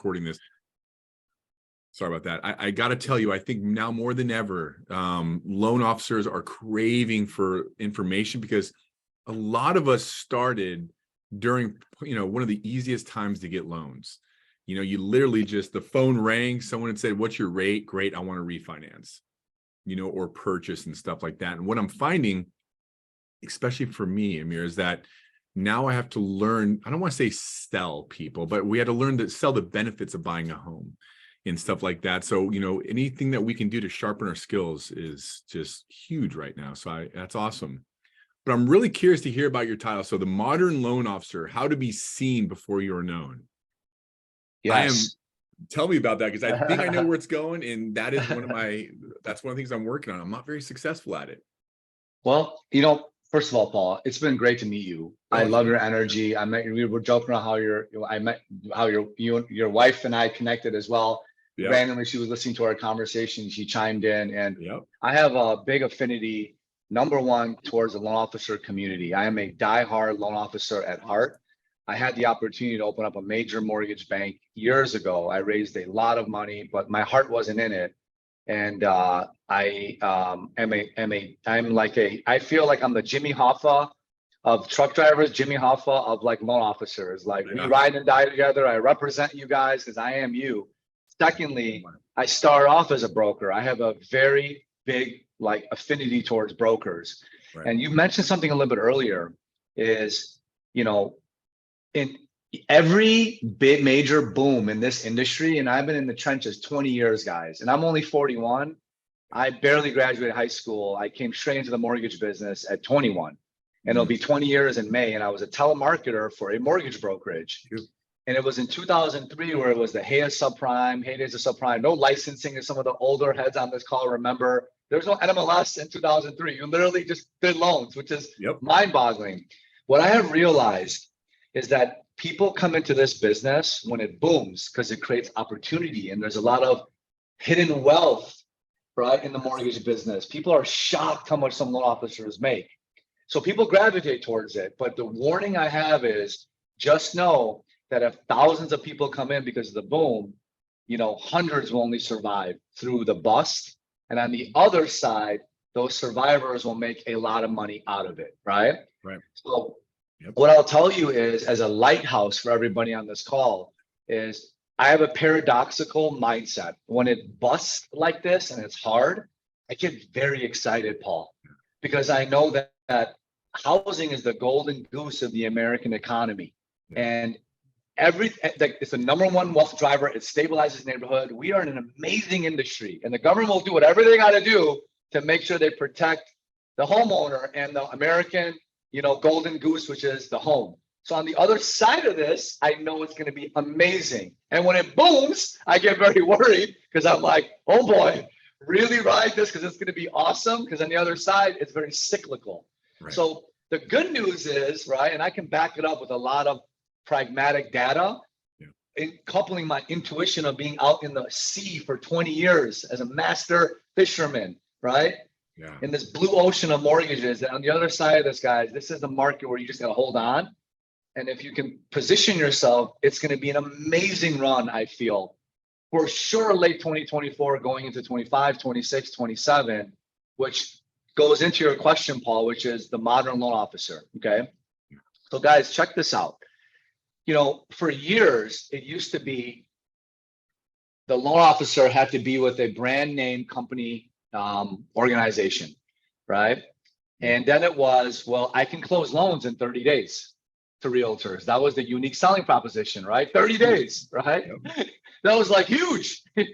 recording this. Sorry about that. I got to tell you, I think now more than ever, loan officers are craving for information, because a lot of us started during, one of the easiest times to get loans. You literally just, the phone rang, someone had said, "What's your rate?" "Great, I want to refinance," or purchase and stuff like that. And what I'm finding, especially for me, Amir, is that now I have to learn, I don't want to say sell people, but we had to learn to sell the benefits of buying a home and stuff like that. So, anything that we can do to sharpen our skills is just huge right now. So that's awesome. But I'm really curious to hear about your title. So the modern loan officer, how to be seen before you're known. Yes. Tell me about that, because I think I know where it's going. And that is that's one of the things I'm working on. I'm not very successcul at it. Well, first of all, Paul, it's been great to meet you. I love your energy. We were joking around how your wife and I connected as well. Yep. Randomly, she was listening to our conversation. She chimed in, and yep. I have a big affinity, number one, towards the loan officer community. I am a diehard loan officer at heart. I had the opportunity to open up a major mortgage bank years ago. I raised a lot of money, but my heart wasn't in it. And I feel like I'm the Jimmy Hoffa of truck drivers, Jimmy Hoffa of like loan officers. Like, we ride and die together. I represent you guys because I am you. Secondly, I start off as a broker. I have a very big affinity towards brokers. Right. And you mentioned something a little bit earlier is, in every big major boom in this industry, and I've been in the trenches 20 years, guys, and I'm only 41. I barely graduated high school. I came straight into the mortgage business at 21, and it'll be 20 years in May. And I was a telemarketer for a mortgage brokerage. And it was in 2003 where it was the heydays of subprime, no licensing, as some of the older heads on this call remember. There was no NMLS in 2003. You literally just did loans, which is mind-boggling. What I have realized is that people come into this business when it booms because it creates opportunity, and there's a lot of hidden wealth, right, in the mortgage business. People are shocked how much some loan officers make. So people gravitate towards it. But the warning I have is just know that if thousands of people come in because of the boom, hundreds will only survive through the bust. And on the other side, those survivors will make a lot of money out of it, right? Right. So what I'll tell you is, as a lighthouse for everybody on this call, is I have a paradoxical mindset. When it busts like this and it's hard, I get very excited, Paul, because I know that housing is the golden goose of the American economy. And it's the number one wealth driver. It stabilizes the neighborhood. We are in an amazing industry, and the government will do whatever they got to do to make sure they protect the homeowner and the American, golden goose, which is the home. So on the other side of this, I know it's going to be amazing. And when it booms, I get very worried because I'm like, oh boy, really ride this because it's going to be awesome. Because on the other side, it's very cyclical. Right. So the good news is, right, and I can back it up with a lot of pragmatic data, in coupling my intuition of being out in the sea for 20 years as a master fisherman, right? Yeah. In this blue ocean of mortgages. And on the other side of this, guys, this is the market where you just got to hold on. And if you can position yourself, it's going to be an amazing run, I feel. For sure, late 2024, going into 25, 26, 27, which goes into your question, Paul, which is the modern loan officer, okay? So guys, check this out. For years, it used to be the loan officer had to be with a brand name company organization, right? And then it was, well, I can close loans in 30 days to realtors. That was the unique selling proposition, right? 30 days, right? Yep. That was like huge, And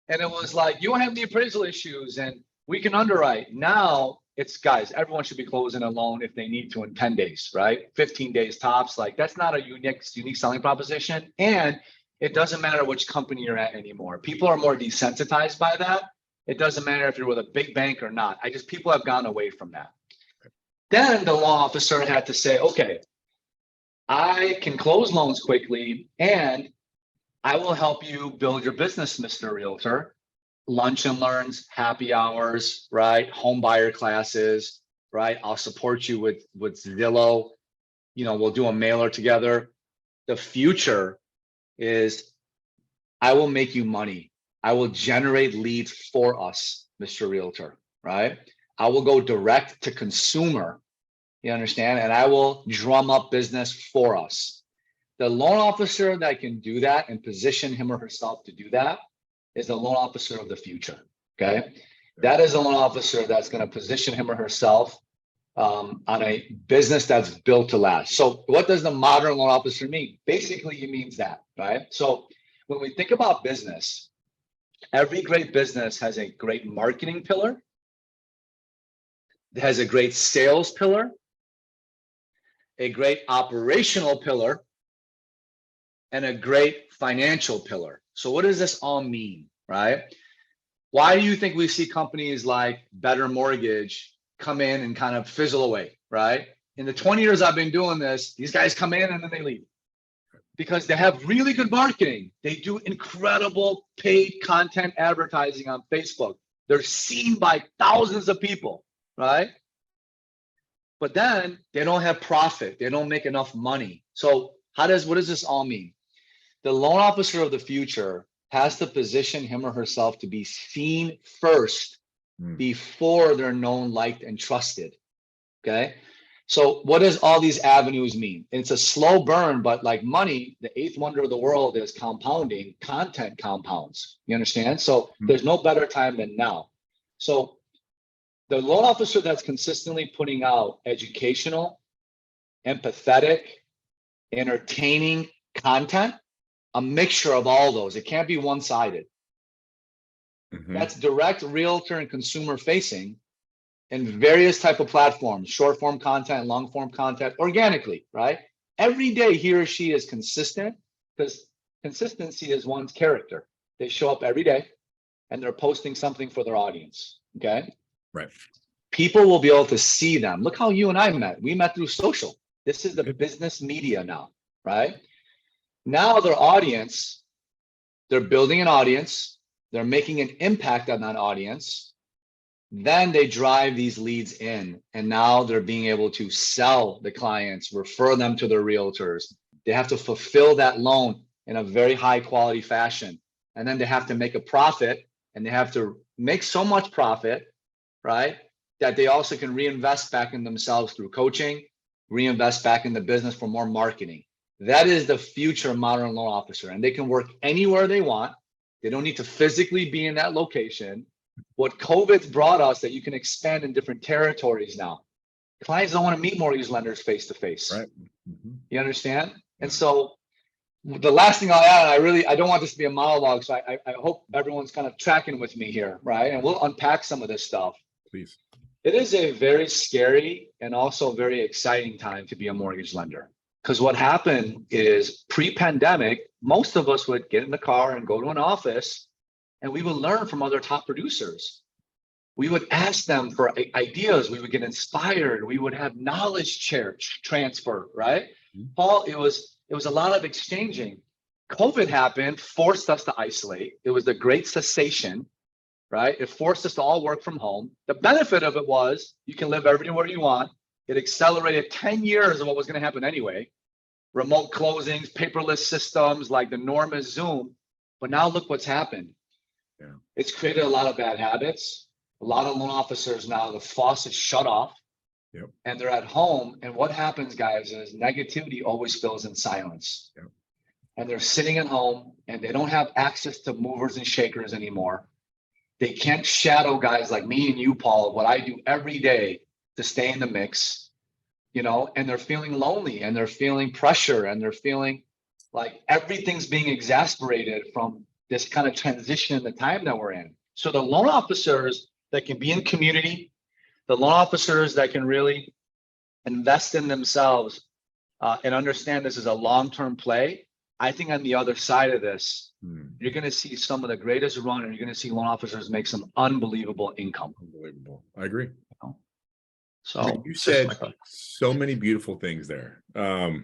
it was like, you don't have the appraisal issues and we can underwrite. Now it's, guys, everyone should be closing a loan if they need to in 10 days, right? 15 days tops. Like, that's not a unique selling proposition. And it doesn't matter which company you're at anymore. People are more desensitized by that. It doesn't matter if you're with a big bank or not. People have gone away from that. Then the loan officer had to say, okay, I can close loans quickly and I will help you build your business, Mr. Realtor. Lunch and learns, happy hours, right? Home buyer classes, right? I'll support you with Zillow. We'll do a mailer together. The future is I will make you money. I will generate leads for us, Mr. Realtor, right? I will go direct to consumer, you understand? And I will drum up business for us. The loan officer that can do that and position him or herself to do that is the loan officer of the future, okay? That is a loan officer that's going to position him or herself on a business that's built to last. So what does the modern loan officer mean? Basically, it means that, right? So when we think about business, every great business has a great marketing pillar. It has a great sales pillar, a great operational pillar, and a great financial pillar. So what does this all mean, right? Why do you think we see companies like Better Mortgage come in and kind of fizzle away, right? In the 20 years I've been doing this, these guys come in and then they leave because they have really good marketing. They do incredible paid content advertising on Facebook. They're seen by thousands of people, right? But then they don't have profit. They don't make enough money. So what does this all mean? The loan officer of the future has to position him or herself to be seen first before they're known, liked, and trusted. Okay. So what does all these avenues mean? It's a slow burn, but like money, the eighth wonder of the world is compounding. Content compounds. You understand? So there's no better time than now. So the loan officer that's consistently putting out educational, empathetic, entertaining content, a mixture of all those. It can't be one-sided. That's direct realtor and consumer facing in various type of platforms, short form content, long form content, organically, right? Every day he or she is consistent because consistency is one's character. They show up every day and they're posting something for their audience, okay? Right. People will be able to see them. Look how you and I met. We met through social. This is the business media now, right? Now their audience, they're building an audience. They're making an impact on that audience. Then they drive these leads in, and now they're being able to sell the clients, refer them to their realtors. They have to fulfill that loan in a very high quality fashion. And then they have to make a profit, and they have to make so much profit, right, that they also can reinvest back in themselves through coaching, reinvest back in the business for more marketing. That is the future modern loan officer, and they can work anywhere they want. They don't need to physically be in that location. What COVID's brought us that you can expand in different territories now. Clients don't want to meet mortgage lenders face to face. Right. You understand? And so the last thing I'll add, and I don't want this to be a monologue, so I hope everyone's kind of tracking with me here, right? And we'll unpack some of this stuff. Please. It is a very scary and also very exciting time to be a mortgage lender. Because what happened is pre-pandemic, most of us would get in the car and go to an office and we would learn from other top producers. We would ask them for ideas. We would get inspired. We would have knowledge transfer, right? Paul, it was a lot of exchanging. COVID happened, forced us to isolate. It was the great cessation, right? It forced us to all work from home. The benefit of it was you can live everywhere you want. It accelerated 10 years of what was going to happen anyway. Remote closings, paperless systems, like the norm is Zoom. But now look what's happened. Yeah. It's created a lot of bad habits. A lot of loan officers now, the faucet's shut off. Yep. And they're at home. And what happens, guys, is negativity always fills in silence. Yep. And they're sitting at home and they don't have access to movers and shakers anymore. They can't shadow guys like me and you, Paul, what I do every day to stay in the mix, you know, and they're feeling lonely and they're feeling pressure and they're feeling like everything's being exasperated from this kind of transition in the time that we're in. So the loan officers that can be in community, the loan officers that can really invest in themselves and understand this is a long-term play. I think on the other side of this, you're going to see some of the greatest run, and you're going to see loan officers make some unbelievable income. Unbelievable. I agree. So you said so many beautiful things there. I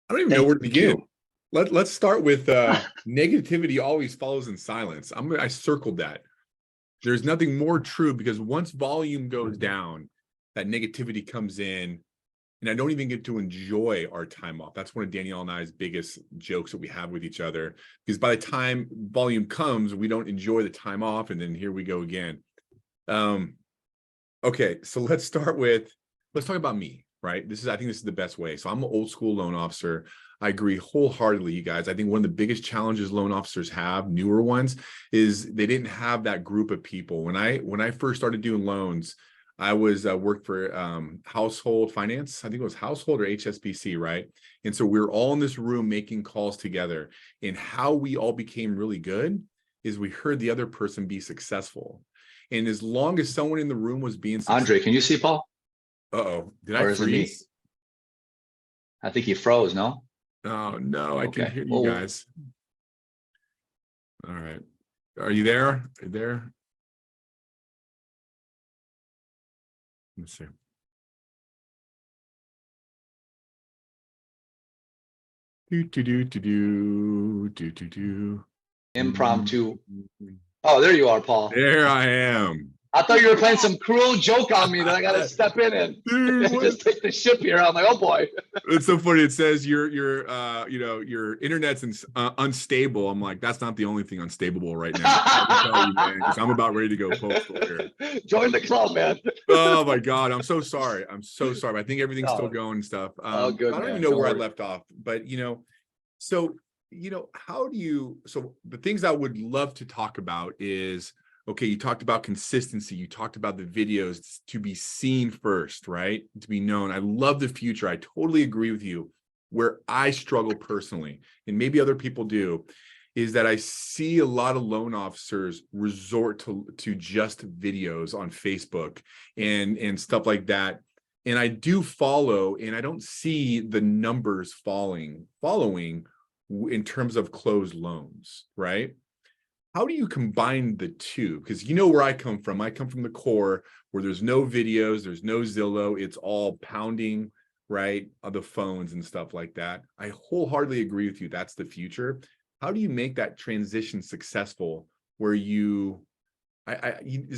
don't even know where to begin. Let's start with negativity always follows in silence. I circled that. There's nothing more true because once volume goes down, that negativity comes in and I don't even get to enjoy our time off. That's one of Danielle and I's biggest jokes that we have with each other, because by the time volume comes, we don't enjoy the time off, and then here we go again. Okay, so let's talk about me, right? I think this is the best way. So I'm an old school loan officer. I agree wholeheartedly, you guys. I think one of the biggest challenges loan officers have, newer ones, is they didn't have that group of people. When I first started doing loans, I was worked for household finance. I think it was household or HSBC, right? And so we were all in this room making calls together. And how we all became really good is we heard the other person be successful. And as long as someone in the room was being successful, Andre, can you see Paul? uh-oh, did Or I is it me? freeze? I think he froze, no? Oh no, I can Okay. hear you Well, guys. All right. Are you there? Are you there? Let's see. Do. impromptu. Oh, there you are, Paul. There I am. I thought you were playing some cruel joke on me that I got to step in and Dude, just take the ship here. I'm like, oh boy. it's so funny. It says your your internet's unstable. I'm like, that's not the only thing unstable right now. I can tell you, man, because I'm about ready to go postal here. Join the club, man. Oh my God, I'm so sorry. I'm so sorry. I think everything's still Oh, going and stuff. oh, good, I don't man. even know Don't where I worry. left off, but so how do you? So the things I would love to talk about is, okay, you talked about consistency. You talked about the videos to be seen first, right? To be known. I love the future. I totally agree with you. Where I struggle personally, and maybe other people do, is that I see a lot of loan officers resort to just videos on Facebook and stuff like that. And I do follow, and I don't see the numbers following in terms of closed loans, right? How do you combine the two? Because you know where I come from. I come from the core where there's no videos, there's no Zillow, it's all pounding, right, on the phones and stuff like that. I wholeheartedly agree with you. That's the future. How do you make that transition successful where does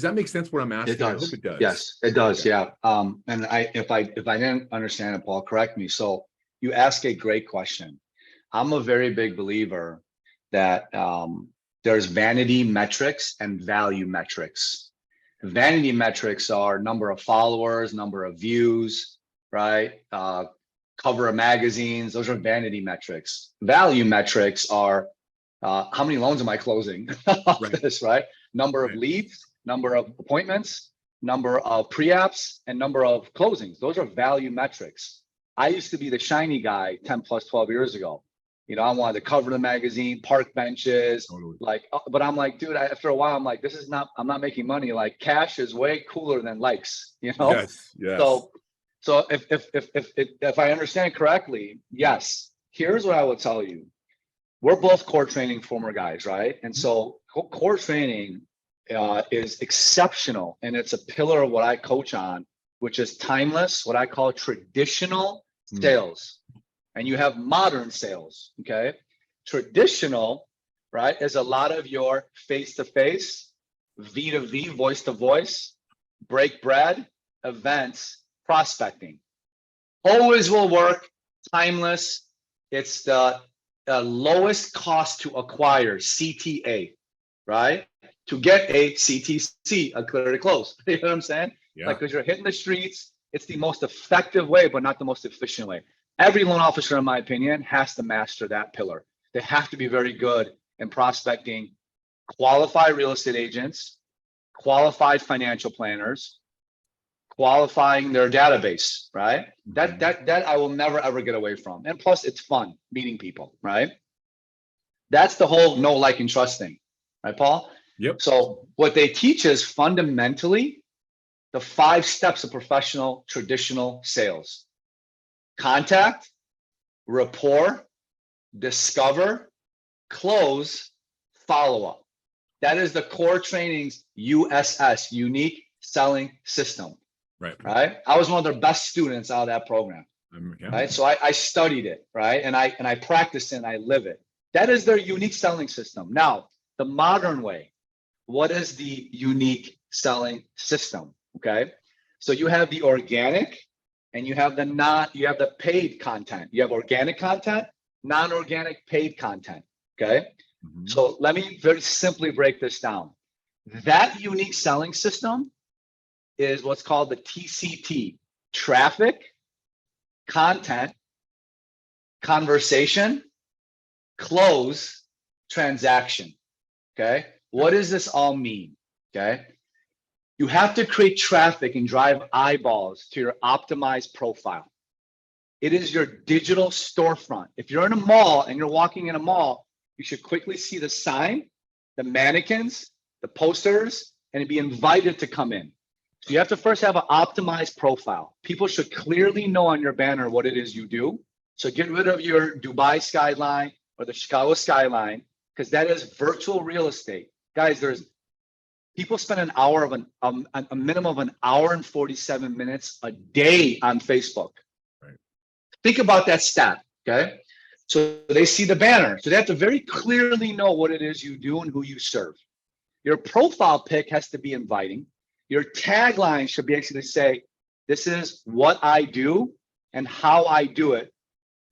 that make sense what I'm asking? It does. I hope it does. Yes, it does. Okay. Yeah. And if I didn't understand it, Paul, correct me. So you ask a great question. I'm a very big believer that there's vanity metrics and value metrics. Vanity metrics are number of followers, number of views, right? Cover of magazines. Those are vanity metrics. Value metrics are how many loans am I closing off Right. this, right? Number of Right. leads, number of appointments, number of pre-apps, and number of closings. Those are value metrics. I used to be the shiny guy 10 plus 12 years ago. I wanted to cover the magazine, park benches, Totally. but I'm like, dude, after a while, I'm like, I'm not making money. Like cash is way cooler than likes, Yes. So if I understand correctly, yes, here's what I will tell you. We're both core training former guys, right? And so core training is exceptional, and it's a pillar of what I coach on, which is timeless, what I call traditional sales. And you have modern sales, okay? Traditional, right, is a lot of your face-to-face, V2V, voice-to-voice, break bread, events, prospecting. Always will work, timeless. It's the lowest cost to acquire, CTA, right? To get a CTC, a clear to close. You know what I'm saying? Yeah. Like, because you're hitting the streets, it's the most effective way, but not the most efficient way. Every loan officer, in my opinion, has to master that pillar. They have to be very good in prospecting qualified real estate agents, qualified financial planners, qualifying their database, right? That I will never ever get away from. And plus, it's fun meeting people, right? That's the whole know, like, and trust thing, right, Paul? Yep. So what they teach is fundamentally the 5 steps of professional traditional sales: contact, rapport, discover, close, follow up. That is the core training's USS, unique selling system. Right. I was one of their best students out of that program. Right. So I studied it, right? And I practice it and I live it. That is their unique selling system. Now, the modern way, what is the unique selling system? Okay. So you have the organic and you have the paid content. You have organic content, non-organic paid content. Okay. Mhm. So let me very simply break this down. That unique selling system is what's called the TCT: traffic, content, conversation, close, transaction. Okay. What does this all mean? Okay. You have to create traffic and drive eyeballs to your optimized profile. It is your digital storefront. If you're in a mall and you're walking in a mall, you should quickly see the sign, the mannequins, the posters, and be invited to come in. So you have to first have an optimized profile. People should clearly know on your banner what it is you do. So get rid of your Dubai skyline or the Chicago skyline, because that is virtual real estate. Guys, people spend a minimum of an hour and 47 minutes a day on Facebook. Right. Think about that stat, okay? So they see the banner. So they have to very clearly know what it is you do and who you serve. Your profile pic has to be inviting. Your tagline should basically say, this is what I do and how I do it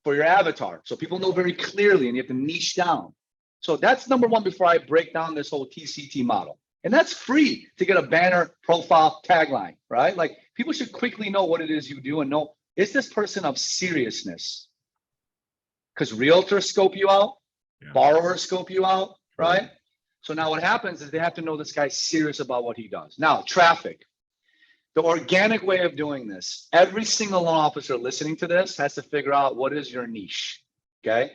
for your avatar. So people know very clearly, and you have to niche down. So that's number one before I break down this whole TCT model. And that's free to get a banner, profile, tagline, right? Like people should quickly know what it is you do and know, is this person of seriousness? Because realtors scope you out, borrowers scope you out, right? So now what happens is they have to know this guy's serious about what he does. Now, traffic. The organic way of doing this, every single loan officer listening to this has to figure out what is your niche, okay?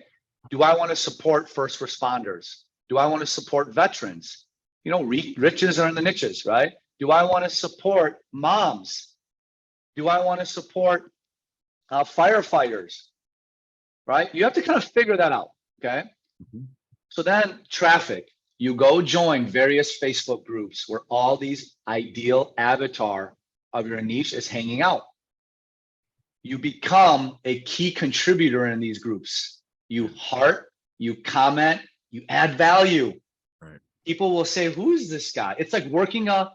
Do I want to support first responders? Do I want to support veterans? You know, riches are in the niches, right? Do I want to support moms? Do I want to support firefighters, right? You have to kind of figure that out, okay? Mhm. So then traffic, you go join various Facebook groups where all these ideal avatar of your niche is hanging out. You become a key contributor in these groups. You heart, you comment, you add value. Right. People will say, who is this guy? It's like working a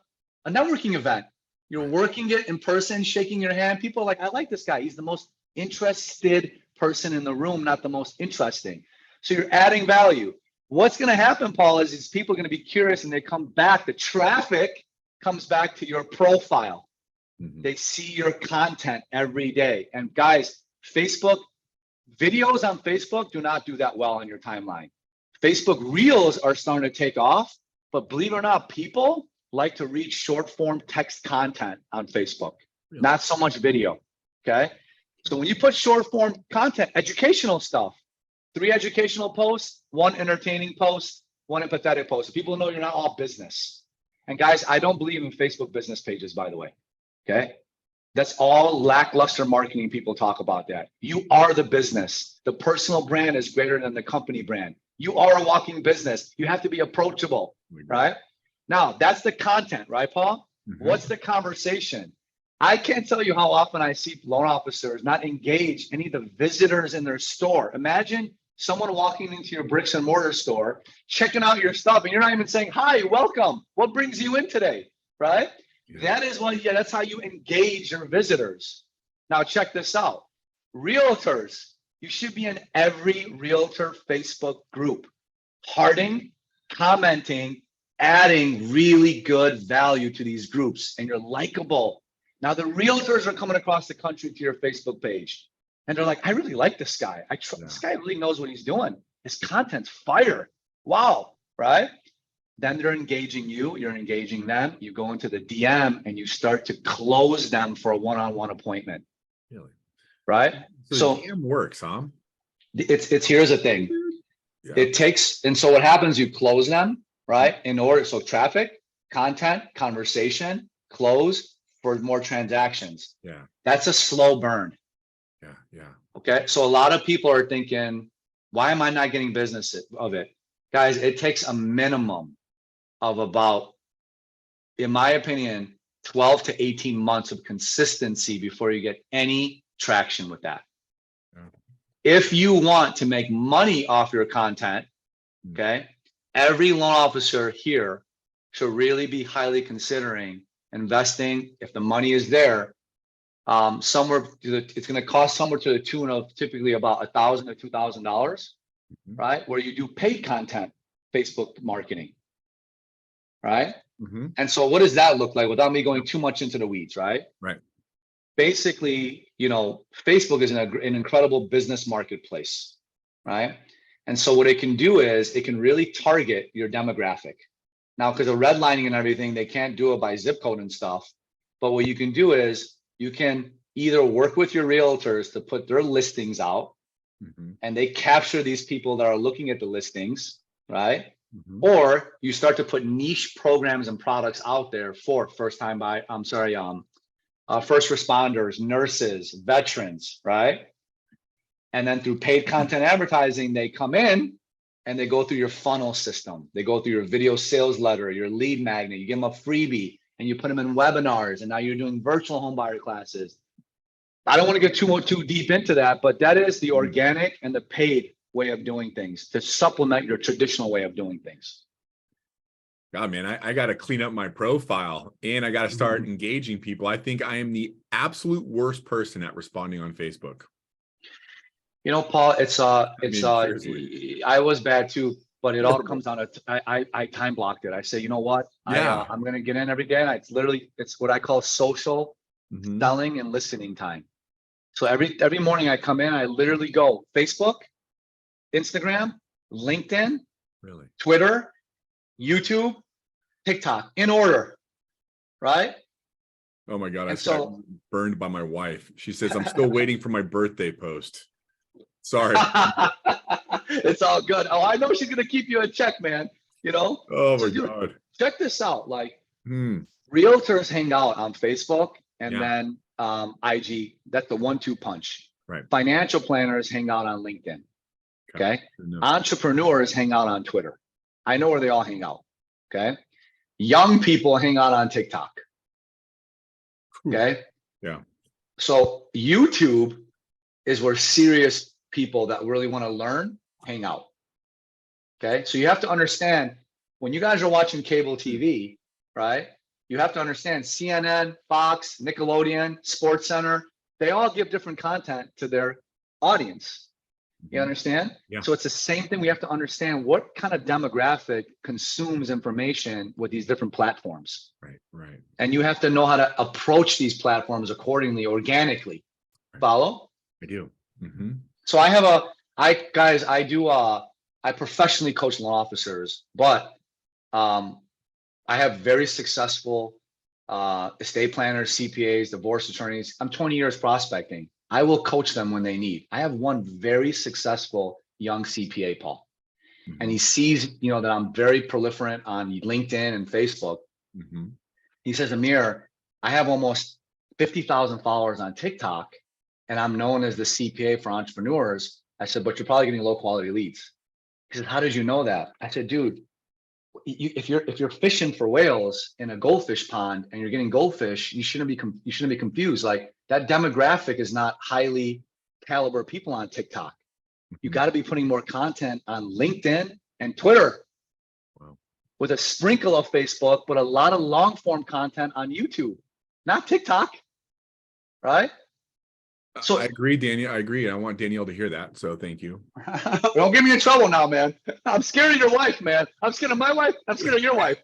networking event. You're working it in person, shaking your hand. People are like, I like this guy. He's the most interested person in the room, not the most interesting. So you're adding value. What's going to happen, Paul, is these people are going to be curious and they come back. The traffic comes back to your profile. Mhm. They see your content every day. And guys, videos on Facebook do not do that well on your timeline. Facebook Reels are starting to take off, but believe it or not, people like to read short form text content on Facebook, Really? not so much video, okay? So when you put short form content, educational stuff, 3 educational posts, 1 entertaining post, 1 empathetic post, so people know you're not all business. And guys, I don't believe in Facebook business pages, by the way, okay? That's all lackluster marketing. People talk about that. You are the business. The personal brand is greater than the company brand. You are a walking business. You have to be approachable, right? Now, that's the content, right, Paul? Mhm. What's the conversation? I can't tell you how often I see loan officers not engage any of the visitors in their store. Imagine someone walking into your bricks and mortar store, checking out your stuff, and you're not even saying, hi, welcome. What brings you in today, right? That is that's how you engage your visitors. Now check this out. Realtors, you should be in every realtor Facebook group, hearting, commenting, adding really good value to these groups, and you're likable. Now the realtors are coming across the country to your Facebook page, and they're like, I really like this guy. This guy really knows what he's doing. His content's fire. Wow, right? Then they're engaging you, you're engaging them, you go into the DM and you start to close them for a one-on-one appointment. Really? Right? So the DM works, huh? It's here's the thing. Yeah. It takes, and so what happens, you close them, right? In order, so traffic, content, conversation, close for more transactions. Yeah. That's a slow burn. Yeah. Yeah. Okay. So a lot of people are thinking, why am I not getting business of it? Guys, it takes a minimum of about, in my opinion, 12 to 18 months of consistency before you get any traction with that. Yeah. If you want to make money off your content, okay, every loan officer here should really be highly considering investing, if the money is there, somewhere it's going to cost somewhere to the tune of typically about $1,000 to $2,000, right? Where you do paid content, Facebook marketing, right? And so what does that look like without me going too much into the weeds, right? Right. Basically, Facebook is an incredible business marketplace, right? And so what it can do is it can really target your demographic. Now, because of redlining and everything, they can't do it by zip code and stuff. But what you can do is you can either work with your realtors to put their listings out, and they capture these people that are looking at the listings, right? Or you start to put niche programs and products out there for first responders, nurses, veterans, right? And then through paid content advertising, they come in and they go through your funnel system. They go through your video sales letter, your lead magnet, you give them a freebie and you put them in webinars, and now you're doing virtual home buyer classes. I don't want to get too deep into that, but that is the organic and the paid way of doing things to supplement your traditional way of doing things. God, man, I got to clean up my profile and I got to start engaging people. I think I am the absolute worst person at responding on Facebook. Paul, Seriously. I was bad too, but it all comes down to, I time blocked it. I say, you know what? Yeah. I'm going to get in every day. And it's what I call social selling and listening time. So every morning I come in, I literally go Facebook, Instagram, LinkedIn, Really? Twitter, YouTube, TikTok in order, right? Oh my God, I got burned by my wife. She says, I'm still waiting for my birthday post. Sorry. It's all good. Oh, I know she's going to keep you in check, man. Oh my God. Check this out. Like realtors hang out on Facebook and then IG. That's the 1-2 punch. Right. Financial planners hang out on LinkedIn. Okay. Entrepreneurs hang out on Twitter. I know where they all hang out. Okay. Young people hang out on TikTok. Okay. Yeah. So YouTube is where serious people that really want to learn hang out. Okay. So you have to understand when you guys are watching cable TV, right? You have to understand CNN, Fox, Nickelodeon, Sports Center, they all give different content to their audience. You understand? Yeah. So it's the same thing. We have to understand what kind of demographic consumes information with these different platforms. Right. And you have to know how to approach these platforms accordingly, organically. Right. Follow? I do. So I professionally coach loan officers, but I have very successful estate planners, CPAs, divorce attorneys. I'm 20 years prospecting. I will coach them when they need. I have one very successful young CPA, Paul, and he sees, that I'm very proliferant on LinkedIn and Facebook. He says, Amir, I have almost 50,000 followers on TikTok, and I'm known as the CPA for entrepreneurs. I said, but you're probably getting low quality leads. He said, how did you know that? I said, dude, if you're fishing for whales in a goldfish pond and you're getting goldfish, you shouldn't be confused. Like that demographic is not highly caliber people on TikTok. You got to be putting more content on LinkedIn and Twitter. Wow. With a sprinkle of Facebook, but a lot of long form content on YouTube, not TikTok, right? So I agree, Daniel. I agree. I want Danielle to hear that. So thank you. Don't get me in trouble now, man. I'm scared of your wife, man. I'm scared of my wife. I'm scared of your wife.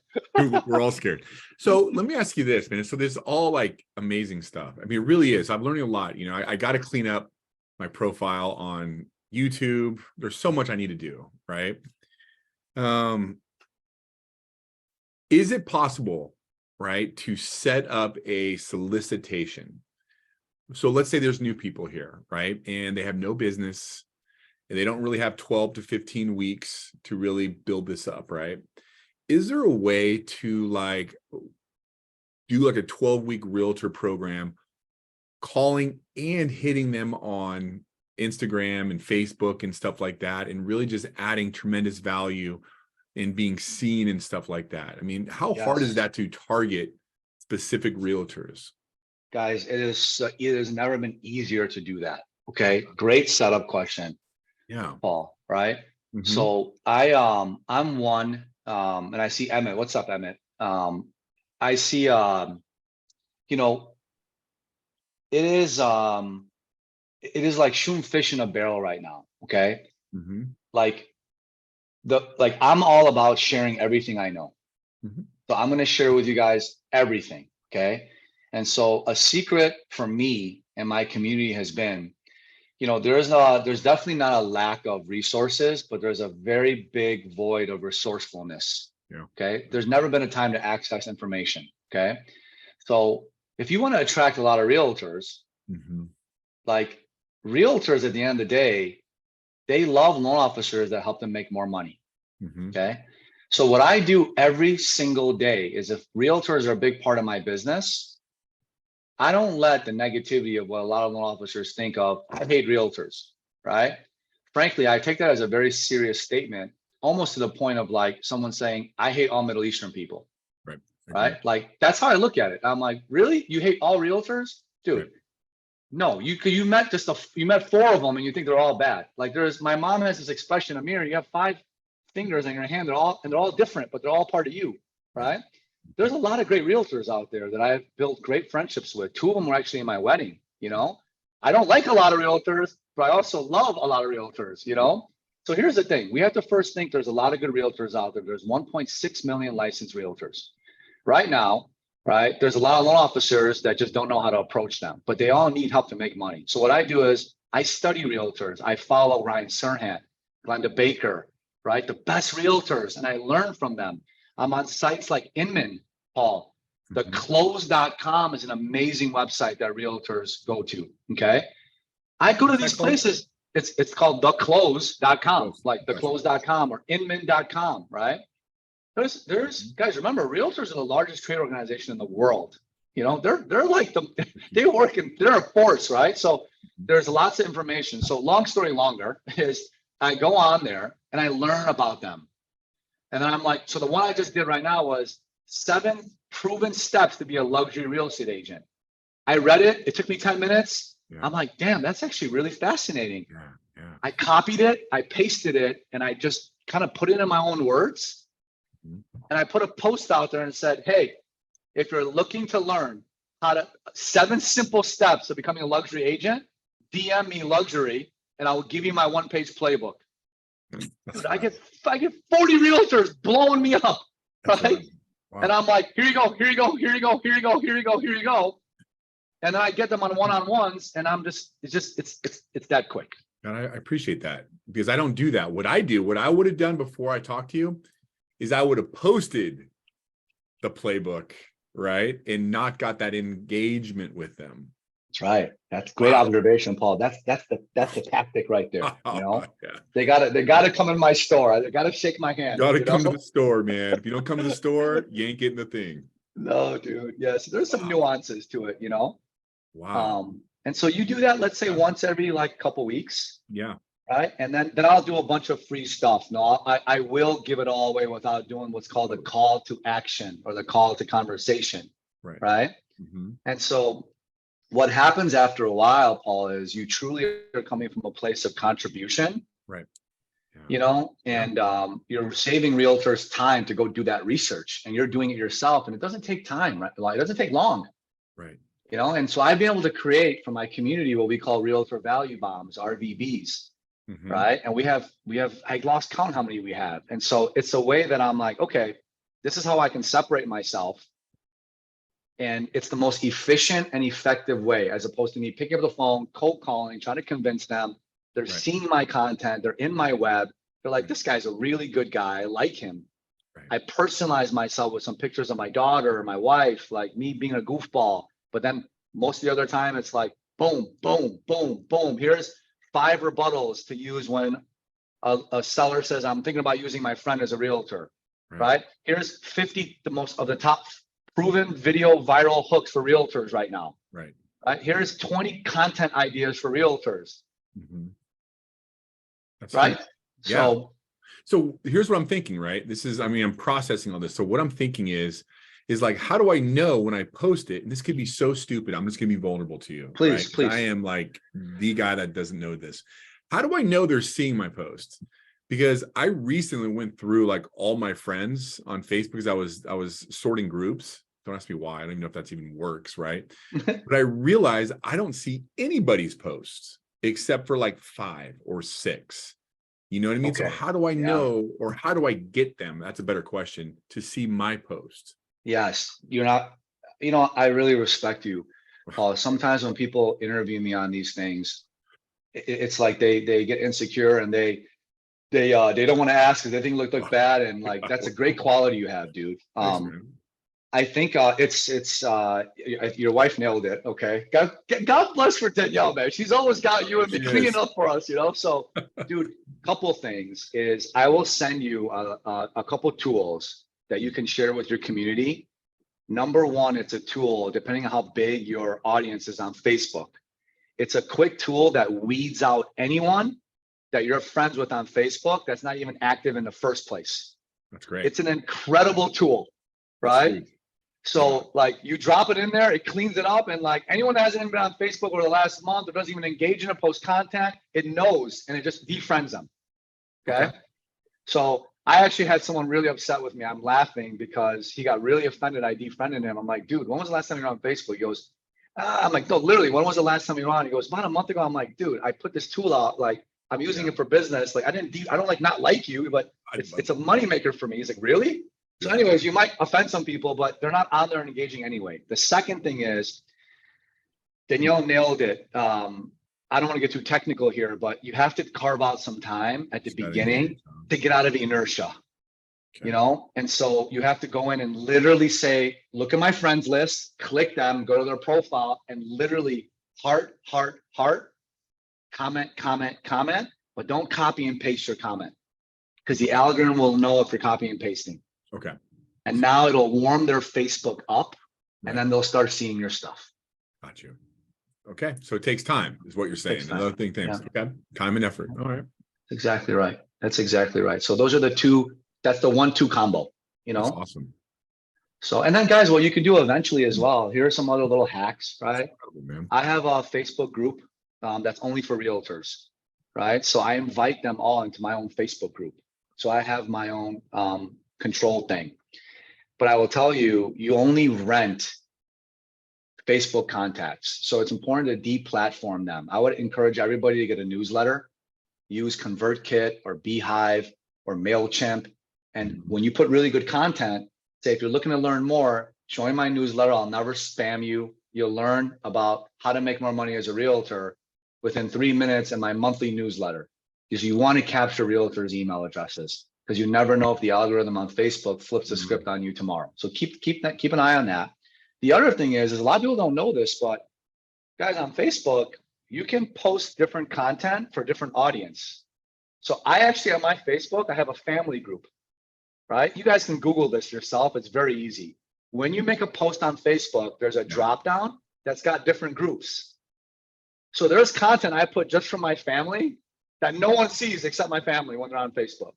We're all scared. So let me ask you this, man. So this is all like amazing stuff. I mean, it really is. I'm learning a lot. I got to clean up my profile on YouTube. There's so much I need to do, right? Is it possible, right, to set up a solicitation? So let's say there's new people here, right? And they have no business and they don't really have 12 to 15 weeks to really build this up, right? Is there a way to do like a 12-week realtor program, calling and hitting them on Instagram and Facebook and stuff like that, and really just adding tremendous value and being seen and stuff like that? I mean, how hard is that to target specific realtors? Guys, it has never been easier to do that. Okay. Great setup question. Yeah. Paul, right? So I'm one, and I see Emmett. What's up, Emmett? I see, it is like shooting fish in a barrel right now. Okay. Mhm. Like I'm all about sharing everything I know. Mhm. So I'm going to share with you guys everything. Okay. And so a secret for me and my community has been, there's definitely not a lack of resources, but there's a very big void of resourcefulness. Yeah. Okay. There's never been a time to access information. Okay. So if you want to attract a lot of realtors, Mhm. like realtors at the end of the day, they love loan officers that help them make more money. Mhm. Okay. So what I do every single day is, if realtors are a big part of my business, I don't let the negativity of what a lot of loan officers think of, I hate realtors, right? Frankly, I take that as a very serious statement, almost to the point of like someone saying, I hate all Middle Eastern people, Right. Agreed. right? Like that's how I look at it. I'm like, really? You hate all realtors? Dude, Right. no, you met you met four of them and you think they're all bad. Like my mom has this expression, Amir, you have five fingers in your hand, they're all different, but they're all part of you, right? There's a lot of great realtors out there that I've built great friendships with. Two of them were actually in my wedding. I don't like a lot of realtors, but I also love a lot of realtors. So here's the thing. We have to first think there's a lot of good realtors out there. There's 1.6 million licensed realtors right now, right? There's a lot of loan officers that just don't know how to approach them, but they all need help to make money. So what I do is I study realtors. I follow Ryan Serhant, Glenda Baker, right? The best realtors, and I learn from them. I'm on sites like Inman, Paul. The Mhm. close.com is an amazing website that realtors go to. Okay. I go to What's these that called? places. It's called theclose.com, Close. like Gotcha. theclose.com or inman.com, right? There's guys, remember, realtors are the largest trade organization in the world. They're like they're a force, right? So there's lots of information. So long story longer is I go on there and I learn about them. And then I'm like, so the one I just did right now was 7 proven steps to be a luxury real estate agent. I read it. It took me 10 minutes. Yeah. I'm like, damn, that's actually really fascinating. Yeah. Yeah. I copied it, I pasted it, and I just kind of put it in my own words. Mhm. And I put a post out there and said, hey, if you're looking to learn how to 7 simple steps of becoming a luxury agent, DM me luxury and I will give you my 1-page playbook. Dude, I get 40 realtors blowing me up, That's right? awesome. Wow. And I'm like, here you go, here you go, here you go, here you go, here you go, here you go. And then I get them on one-on-ones, and it's that quick. And I appreciate that, because I don't do that. What I would have done before I talked to you is I would have posted the playbook, right? And not got that engagement with them. That's right. That's great Wow. observation, Paul. That's the tactic right there. Yeah. They gotta come in my store. They gotta shake my hand. Got to come to the store, man. If you don't come to the store, you ain't getting the thing. No, dude. Yes, there's some nuances to it. Wow. And so you do that, let's say once every like couple weeks, Yeah. right? And then I'll do a bunch of free stuff. No, I will give it all away without doing what's called the call to action or the call to conversation, Right. right? Mm-hmm. And so what happens after a while, Paul, is you truly are coming from a place of contribution, Right. Yeah. and you're saving realtors time to go do that research, and you're doing it yourself, and it doesn't take time, right? Like, it doesn't take long. Right. And so I've been able to create for my community what we call realtor value bombs, RVBs, Mm-hmm. right? And we have I lost count how many we have. And so it's a way that I'm like, okay, this is how I can separate myself. And it's the most efficient and effective way, as opposed to me picking up the phone, cold calling, trying to convince them. They're Right. seeing my content, they're in my web. They're like, this guy's a really good guy. I like him. Right. I personalize myself with some pictures of my daughter or my wife, like me being a goofball. But then most of the other time, it's like, boom, boom, boom, boom. Here's 5 rebuttals to use when a seller says, I'm thinking about using my friend as a realtor, right? Here's 50 of the top proven video viral hooks for realtors right now. Right. Here's 20 content ideas for realtors. Mm-hmm. That's right. Huge. Yeah. So here's what I'm thinking, right? I'm processing all this. So what I'm thinking is like, how do I know when I post it? And this could be so stupid. I'm just gonna be vulnerable to you. Please, right? please. I am like the guy that doesn't know this. How do I know they're seeing my posts? Because I recently went through like all my friends on Facebook, because I was sorting groups. Don't ask me why. I don't even know if that's even works, right? But I realized I don't see anybody's posts except for like 5 or 6. You know what I mean? So Okay. how do I Yeah. know, or how do I get them? That's a better question, to see my post. Yes, you're not, I really respect you. Sometimes when people interview me on these things, it's like they get insecure and they don't want to ask because they think it look bad. And like, that's a great quality you have, dude. Thanks, man. I think it's your wife nailed it. Okay. God bless for Danielle, man. She's always got you and me She cleaning is. up for us, So, dude, couple things is I will send you a couple tools that you can share with your community. Number one, it's a tool, depending on how big your audience is on Facebook. It's a quick tool that weeds out anyone that you're friends with on Facebook that's not even active in the first place. That's great. It's an incredible tool, right? So like you drop it in there, it cleans it up, and like anyone that hasn't even been on Facebook over the last month or doesn't even engage in a post content, it knows and it just defriends them. Okay. So I actually had someone really upset with me. I'm laughing because he got really offended. I defriended him. I'm like, dude, when was the last time you were on Facebook? He goes, I'm like, no, literally, when was the last time you were on? He goes, about a month ago. I'm like, dude, I put this tool out. Like, I'm using it for business. Like, I don't like not like you, but it's a moneymaker for me. He's like, really? So anyways, you might offend some people, but they're not on there and engaging anyway. The second thing is, Danielle nailed it. I don't want to get too technical here, but you have to carve out some time at the beginning to get out of the inertia, And so you have to go in and literally say, look at my friends list, click them, go to their profile, and literally heart, comment, but don't copy and paste your comment because the algorithm will know if you're copying and pasting. Okay. And now it'll warm their Facebook up, and then they'll start seeing your stuff. Got you. Okay. So it takes time, is what you're saying. Another thing, thanks. Yeah. Okay. Time and effort. All right. Exactly right. That's exactly right. So those are the two, that's the 1-2 combo, That's awesome. So, and then guys, what you can do eventually as well, here are some other little hacks, right? I have a Facebook group that's only for realtors, right? So I invite them all into my own Facebook group. So I have my own control thing. But I will tell you, you only rent Facebook contacts. So it's important to deplatform them. I would encourage everybody to get a newsletter, use ConvertKit or Beehive or MailChimp. And when you put really good content, say, if you're looking to learn more, join my newsletter. I'll never spam you. You'll learn about how to make more money as a realtor within 3 minutes in my monthly newsletter, because you want to capture realtors' email addresses, because you never know if the algorithm on Facebook flips the script on you tomorrow. So keep an eye on that. The other thing is a lot of people don't know this, but guys, on Facebook, you can post different content for different audience. So I actually, on my Facebook, I have a family group, right? You guys can Google this yourself. It's very easy. When you make a post on Facebook, there's a drop down that's got different groups. So there's content I put just for my family that no one sees except my family when they're on Facebook.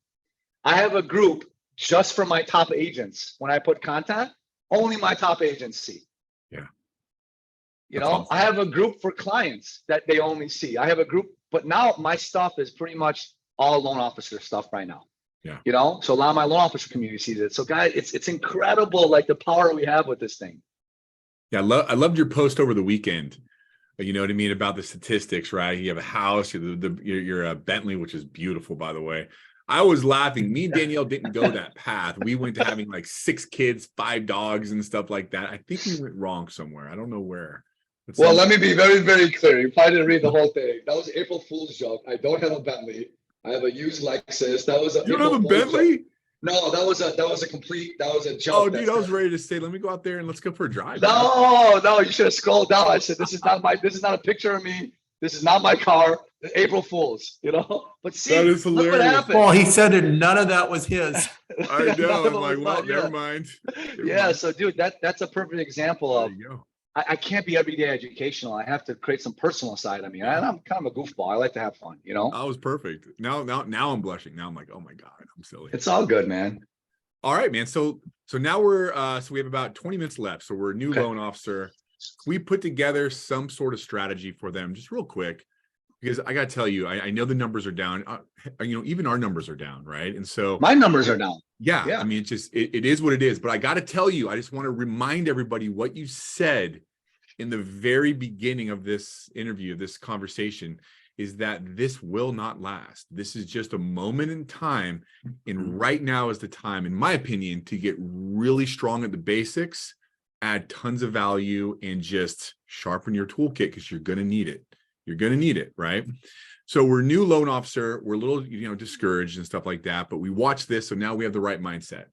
I have a group just for my top agents. When I put content, only my top agents see. Yeah. Awesome. I have a group for clients that they only see. I have a group, but now my stuff is pretty much all loan officer stuff right now. Yeah. So a lot of my loan officer community sees it. So guys, it's incredible, like the power we have with this thing. Yeah, I loved your post over the weekend. You know what I mean about the statistics, right? You have a house, you're a Bentley, which is beautiful, by the way. I was laughing. Me and Danielle didn't go that path. We went to having like 6 kids, 5 dogs, and stuff like that. I think we went wrong somewhere. I don't know where. Well, let me be very, very clear. You probably didn't read the whole thing. That was April Fool's joke. I don't have a Bentley. I have a used Lexus. That was a You don't have a Bentley? Joke. No, that was a joke. Oh, dude, I was ready to say, let me go out there and let's go for a drive. No, you should have scrolled down. I said, this is not a picture of me. This is not my car. April Fools, But see, that is hilarious. Look what happened. Well, he said that none of that was his. I know. I'm like, well, never mind. So dude, that's a perfect example of I can't be everyday educational. I have to create some personal side of me. And I'm kind of a goofball. I like to have fun, I was perfect. Now I'm blushing. Now I'm like, oh my God, I'm silly. It's all good, man. All right, man. So now we're so we have about 20 minutes left. So we're a new loan officer. We put together some sort of strategy for them, just real quick, because I got to tell you, I know the numbers are down. Even our numbers are down, right? And so My numbers are down. yeah, Yeah. I mean, it is what it is. But I got to tell you, I just want to remind everybody what you said in the very beginning of this interview, this conversation, is that this will not last. This is just a moment in time. And right now is the time, in my opinion, to get really strong at the basics, add tons of value, and just sharpen your toolkit, because you're going to need it. You're going to need it, right? So we're new loan officer. We're a little, discouraged and stuff like that, but we watch this. So now we have the right mindset,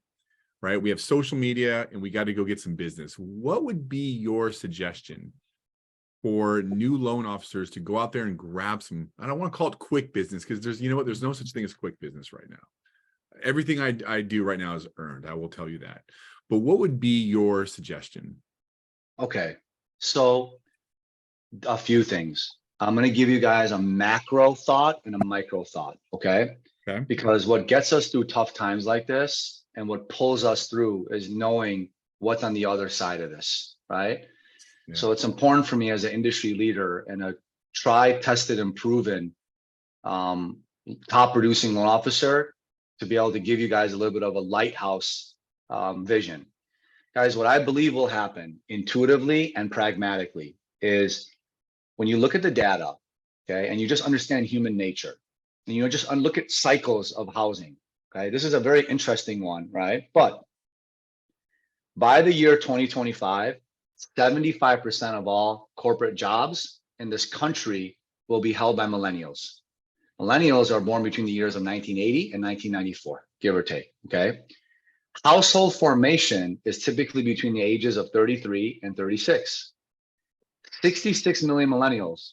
right? We have social media and we got to go get some business. What would be your suggestion for new loan officers to go out there and grab some, I don't want to call it quick business, because there's no such thing as quick business right now. Everything I do right now is earned. I will tell you that. But what would be your suggestion? Okay. So a few things. I'm going to give you guys a macro thought and a micro thought. Okay. Okay. Because what gets us through tough times like this and what pulls us through is knowing what's on the other side of this. Right. Yeah. So it's important for me as an industry leader and a tried, tested, and proven top producing loan officer to be able to give you guys a little bit of a lighthouse vision. Guys, what I believe will happen intuitively and pragmatically is when you look at the data, okay, and you just understand human nature, and you just look at cycles of housing, okay, this is a very interesting one, right? But by the year 2025, 75% of all corporate jobs in this country will be held by millennials. Millennials are born between the years of 1980 and 1994, give or take, okay? Household formation is typically between the ages of 33 and 36. 66 million millennials,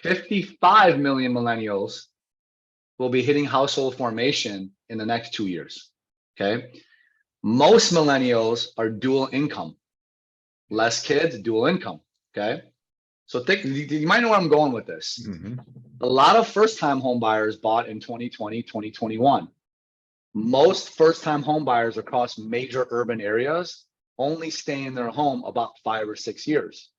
55 million millennials will be hitting household formation in the next 2 years, okay? Most millennials are dual income. Less kids, dual income, okay? So think, you might know where I'm going with this. Mm-hmm. A lot of first-time home buyers bought in 2020, 2021. Most first-time home buyers across major urban areas only stay in their home about 5 or 6 years,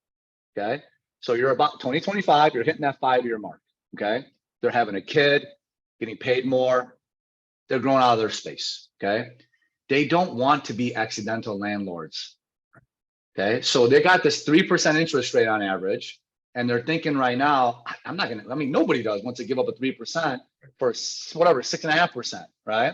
okay? So you're about 2025, you're hitting that 5-year mark, okay? They're having a kid, getting paid more, they're growing out of their space, okay? They don't want to be accidental landlords, okay? So they got this 3% interest rate on average, and they're thinking right now, I'm not gonna, I mean, nobody does wants to give up a 3% for whatever, 6.5%, right?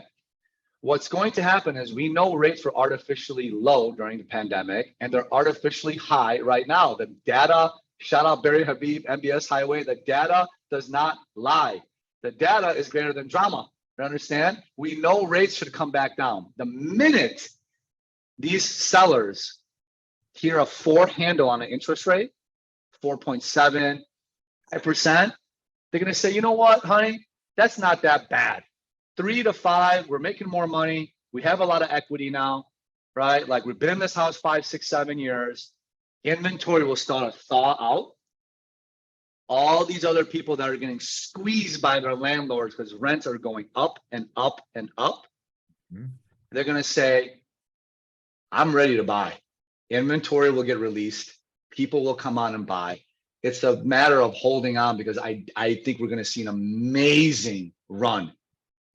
What's going to happen is we know rates were artificially low during the pandemic, and they're artificially high right now. The data, shout out Barry Habib, MBS Highway, the data does not lie. The data is greater than drama. You understand? We know rates should come back down. The minute these sellers hear a 4 handle on an interest rate, 4.7%, 5%, they're going to say, you know what, honey, that's not that bad. 3 to 5, we're making more money. We have a lot of equity now, right? Like we've been in this house 5, 6, 7 years. Inventory will start to thaw out. All these other people that are getting squeezed by their landlords because rents are going up and up and up, they're going to say, I'm ready to buy. Inventory will get released. People will come on and buy. It's a matter of holding on because I think we're going to see an amazing run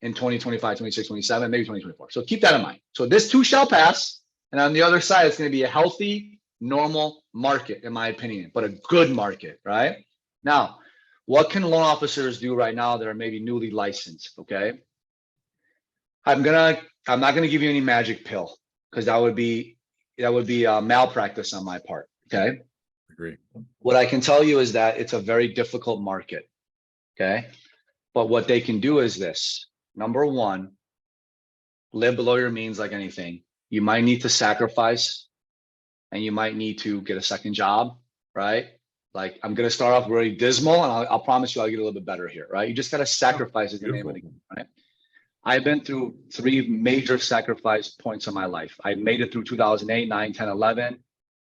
in 2025, 26, 27, maybe 2024. So keep that in mind. So this too shall pass. And on the other side, it's going to be a healthy, normal market, in my opinion, but a good market, right? Now, what can loan officers do right now that are maybe newly licensed, okay? I'm not going to give you any magic pill because that would be malpractice on my part, okay? Agree. What I can tell you is that it's a very difficult market, okay? But what they can do is this. Number one, live below your means like anything. You might need to sacrifice and you might need to get a second job, right? Like I'm going to start off really dismal and I'll promise you I'll get a little bit better here, right? You just got to sacrifice is the name of the game, right? I've been through 3 major sacrifice points in my life. I made it through 2008, 9, 10, 11.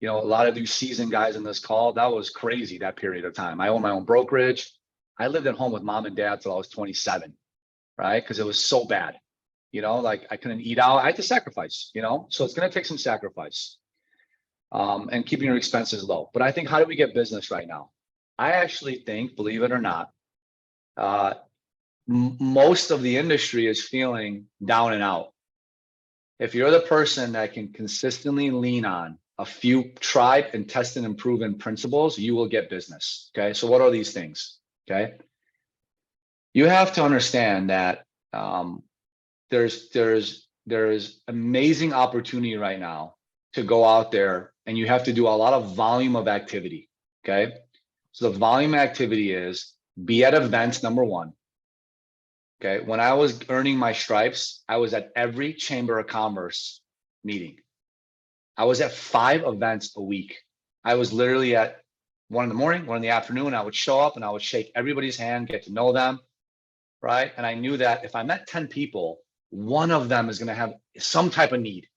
You know, a lot of you seasoned guys in this call, that was crazy, that period of time. I own my own brokerage. I lived at home with mom and dad till I was 27, right? Because it was so bad, you know, like I couldn't eat out. I had to sacrifice, you know, so it's going to take some sacrifice and keeping your expenses low. But I think, how do we get business right now? I actually think, believe it or not, Most of the industry is feeling down and out. If you're the person that can consistently lean on a few tried and tested and proven principles, you will get business. Okay. So what are these things? Okay. You have to understand that there's amazing opportunity right now to go out there, and you have to do a lot of volume of activity. Okay. So the volume activity is be at events, number one. Okay. When I was earning my stripes, I was at every Chamber of Commerce meeting. I was at 5 events a week. I was literally at 1 in the morning, 1 in the afternoon. I would show up and I would shake everybody's hand, get to know them. Right. And I knew that if I met 10 people, one of them is going to have some type of need.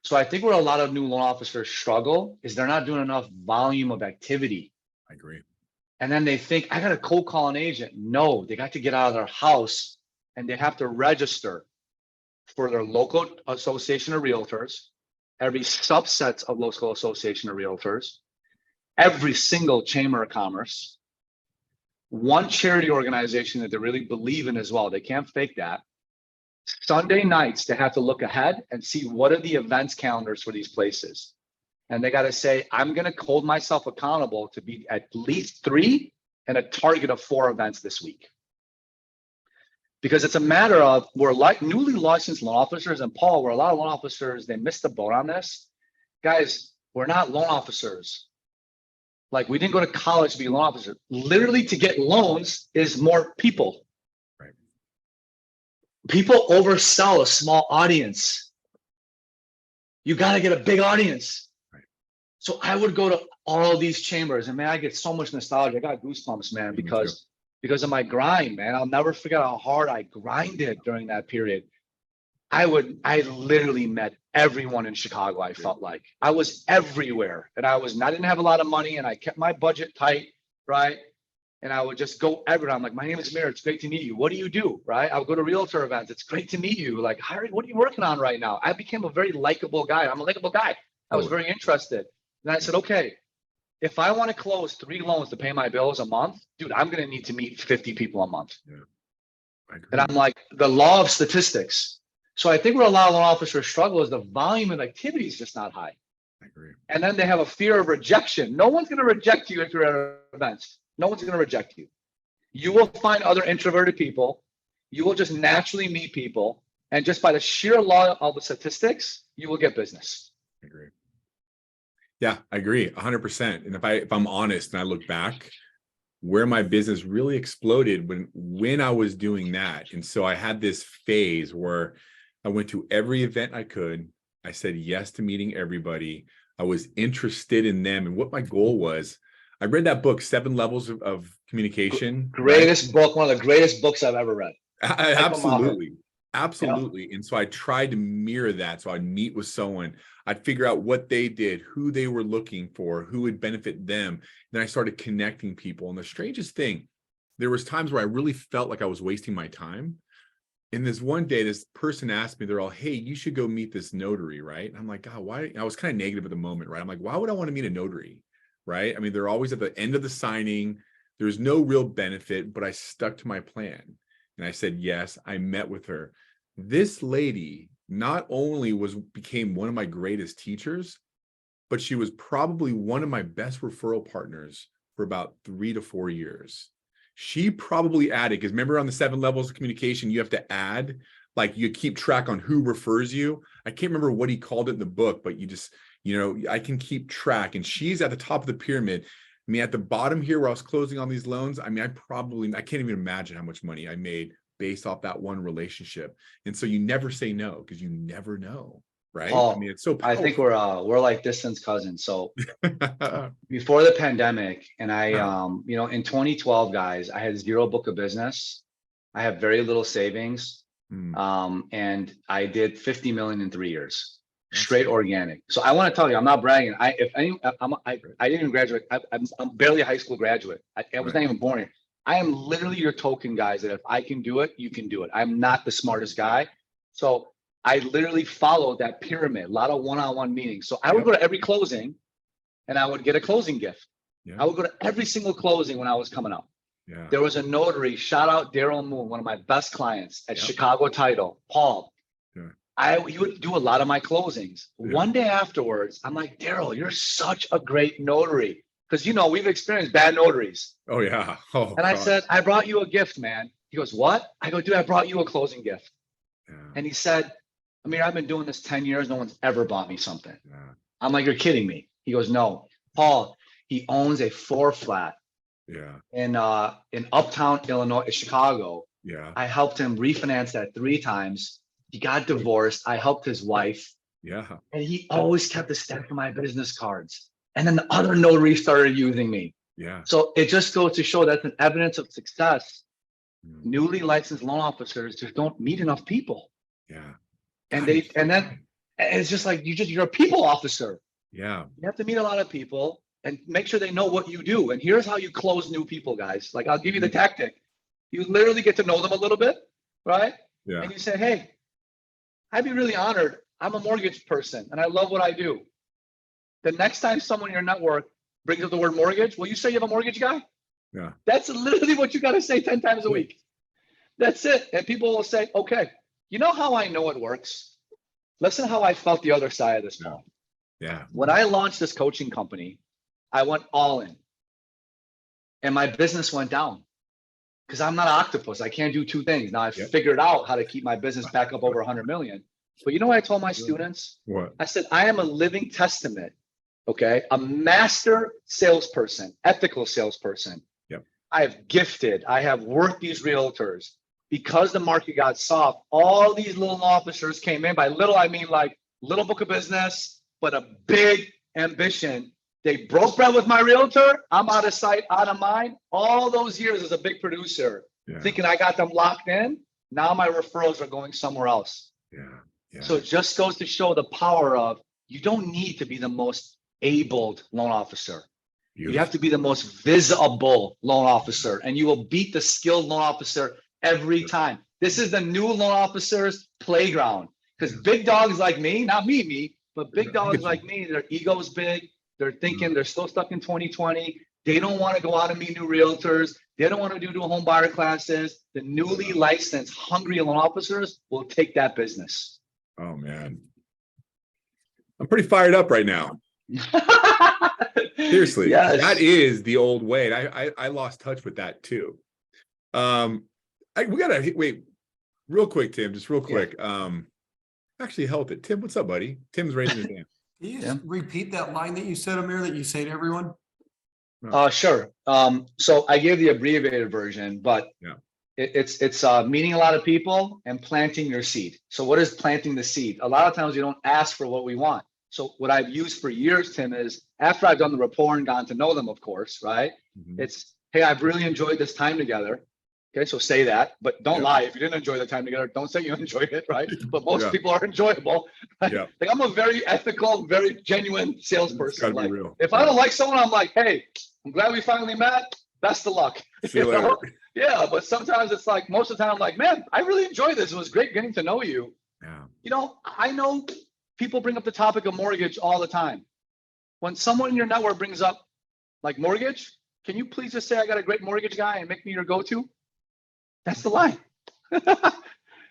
So I think where a lot of new loan officers struggle is they're not doing enough volume of activity. I agree. And then they think, I got to cold call an agent. No, they got to get out of their house and they have to register for their local association of realtors, every subset of local association of realtors, every single chamber of commerce, one charity organization that they really believe in as well. They can't fake that. Sunday nights, they have to look ahead and see what are the events calendars for these places. And they got to say, I'm going to hold myself accountable to be at least 3 and a target of 4 events this week. Because it's a matter of, we're like newly licensed loan officers, and Paul, where a lot of loan officers, they missed the boat on this. Guys, we're not loan officers. Like, we didn't go to college to be a loan officer. Literally, to get loans is more people. Right. People oversell a small audience. You got to get a big audience. Right. So I would go to all these chambers, and man, I get so much nostalgia. I got goosebumps, man, because of my grind, man. I'll never forget how hard I grinded during that period. I literally met everyone in Chicago. I felt like I was everywhere, and I didn't have a lot of money, and I kept my budget tight, right? And I would just go everywhere. I'm like, my name is Amir. It's great to meet you. What do you do, right? I would go to Realtor events. It's great to meet you. Like, Harry, what are you working on right now? I became a very likable guy. I'm a likable guy. I was very interested. And I said, okay, if I want to close 3 loans to pay my bills a month, dude, I'm going to need to meet 50 people a month. Yeah. And I'm like, the law of statistics. So I think where a lot of loan officers struggle is the volume of activity is just not high. I agree. And then they have a fear of rejection. No one's going to reject you if you're at events. No one's going to reject you. You will find other introverted people. You will just naturally meet people. And just by the sheer law of the statistics, you will get business. I agree. Yeah, I agree 100%. And if I'm honest and I look back, where my business really exploded when I was doing that. And so I had this phase where I went to every event I could. I said yes to meeting everybody. I was interested in them and what my goal was. I read that book, 7 Levels of Communication. Greatest book, one of the greatest books I've ever read. Absolutely. Absolutely. Yeah. And so I tried to mirror that. So I'd meet with someone, I'd figure out what they did, who they were looking for, who would benefit them. Then I started connecting people. And the strangest thing, there was times where I really felt like I was wasting my time. And this one day, this person asked me, they're all, hey, you should go meet this notary, right? And I'm like, God, why? I was kind of negative at the moment, right? I'm like, why would I want to meet a notary, right? I mean, they're always at the end of the signing. There's no real benefit, but I stuck to my plan. And I said, yes, I met with her. This lady not only became one of my greatest teachers, but she was probably one of my best referral partners for about 3 to 4 years. She probably added, because remember on the 7 levels of communication, you have to add, like you keep track on who refers you. I can't remember what he called it in the book, but you just, I can keep track. And she's at the top of the pyramid. I mean, at the bottom here where I was closing on these loans, I mean, I can't even imagine how much money I made based off that one relationship. And so you never say no, because you never know, right? Oh, I mean, it's so powerful. I think we're like distant cousins. So before the pandemic, and I in 2012, guys, I had 0 book of business. I have very little savings. And I did 50 million in 3 years, straight organic. So I want to tell you, I'm not bragging. I didn't even graduate. I'm barely a high school graduate. I was not even born here. I am literally your token, guys, that if I can do it, you can do it. I'm not the smartest guy. So I literally followed that pyramid, a lot of one-on-one meetings. So I would go to every closing and I would get a closing gift. I would go to every single closing when I was coming up. Yeah. There was a notary, shout out Daryl Moon, one of my best clients at Yep. Chicago Title, Paul. Yeah. He would do a lot of my closings. Yeah. One day afterwards, I'm like, Daryl, you're such a great notary. Because, we've experienced bad notaries. Oh yeah. Oh, And I God. said, I brought you a gift, man. He goes, what? I go, dude, I brought you a closing gift. Yeah. And he said, Amir, I've been doing this 10 years. No one's ever bought me something. Yeah. I'm like, you're kidding me. He goes, no, Paul, he owns a 4-flat Yeah. in Uptown, Illinois, Chicago. Yeah. I helped him refinance that 3 times. He got divorced. I helped his wife. Yeah. And he always kept a stack of my business cards. And then the other notary started using me. Yeah. So it just goes to show that's an evidence of success. Mm. Newly licensed loan officers just don't meet enough people. Yeah. And God, then it's just like you're a people officer. Yeah. You have to meet a lot of people and make sure they know what you do. And here's how you close new people, guys. Like, I'll give you the tactic. You literally get to know them a little bit, right? Yeah. And you say, hey, I'd be really honored. I'm a mortgage person and I love what I do. The next time someone in your network brings up the word mortgage, will you say you have a mortgage guy? Yeah. That's literally what you got to say 10 times a week. That's it. And people will say, okay, you know how I know it works? Listen how I felt the other side of this phone. Yeah. When I launched this coaching company, I went all in and my business went down because I'm not an octopus. I can't do 2 things. Now I've figured out how to keep my business back up over 100 million. But you know what I told my students? What? I said, I am a living testament. Okay. A master salesperson, ethical salesperson. Yep. I have gifted, I have worked these realtors because the market got soft. All these little officers came in. By little, I mean like little book of business, but a big ambition. They broke bread with my realtor. I'm out of sight, out of mind. All those years as a big producer, thinking I got them locked in. Now my referrals are going somewhere else. Yeah. Yeah. So it just goes to show the power of you don't need to be the most abled loan officer. You have to be the most visible loan officer, and you will beat the skilled loan officer every time. This is the new loan officer's playground because big dogs like me, not me, but big dogs like me, their ego's big. They're thinking they're still stuck in 2020. They don't want to go out and meet new realtors. They don't want to do home buyer classes. The newly licensed, hungry loan officers will take that business. Oh man. I'm pretty fired up right now. Seriously, Yes. That is the old way. And I lost touch with that too. We gotta wait real quick, Tim, just real quick. Actually help it. Tim, what's up, buddy? Tim's raising his hand. Can you just repeat that line that you said, Amir, that you say to everyone? Sure. So I gave the abbreviated version, but it's meeting a lot of people and planting your seed. So what is planting the seed? A lot of times we don't ask for what we want. So what I've used for years, Tim, is after I've done the rapport and gotten to know them, of course, right? Mhm. It's, hey, I've really enjoyed this time together. Okay, so say that, but don't lie. If you didn't enjoy the time together, don't say you enjoyed it, right? But most people are enjoyable. Right? Yeah. Like I'm a very ethical, very genuine salesperson. Gotta be Like, real. if I don't like someone, I'm like, hey, I'm glad we finally met. Best of luck. See you later. Yeah, but sometimes it's like, most of the time I'm like, man, I really enjoyed this. It was great getting to know you. Yeah. I know people bring up the topic of mortgage all the time. When someone in your network brings up like mortgage, can you please just say, I got a great mortgage guy and make me your go-to? That's the line.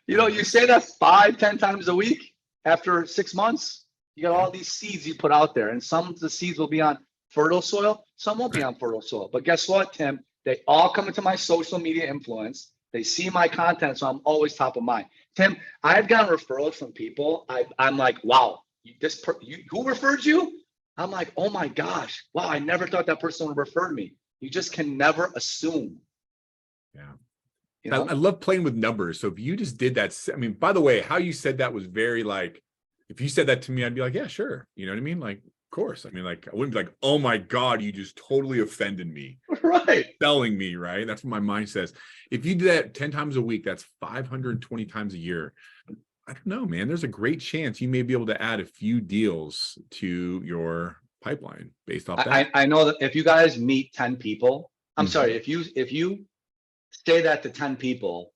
You say that 5-10 times a week after 6 months, you got all these seeds you put out there, and some of the seeds will be on fertile soil, some won't be on fertile soil. But guess what, Tim? They all come into my social media influence. They see my content, so I'm always top of mind. Tim, I've gotten referrals from people. I'm like, wow, who referred you? I'm like, oh my gosh, wow, I never thought that person would refer me. You just can never assume. Yeah. I love playing with numbers. So if you just did that, I mean, by the way, how you said that was very like, if you said that to me, I'd be like, yeah, sure. You know what I mean? Like, of course. I mean, like, I wouldn't be like, oh my God, you just totally offended me. Right. Selling me, right? That's what my mind says. If you do that 10 times a week, that's 520 times a year. I don't know, man. There's a great chance you may be able to add a few deals to your pipeline based off that. I know that if you guys meet 10 people, I'm sorry, if you say that to 10 people,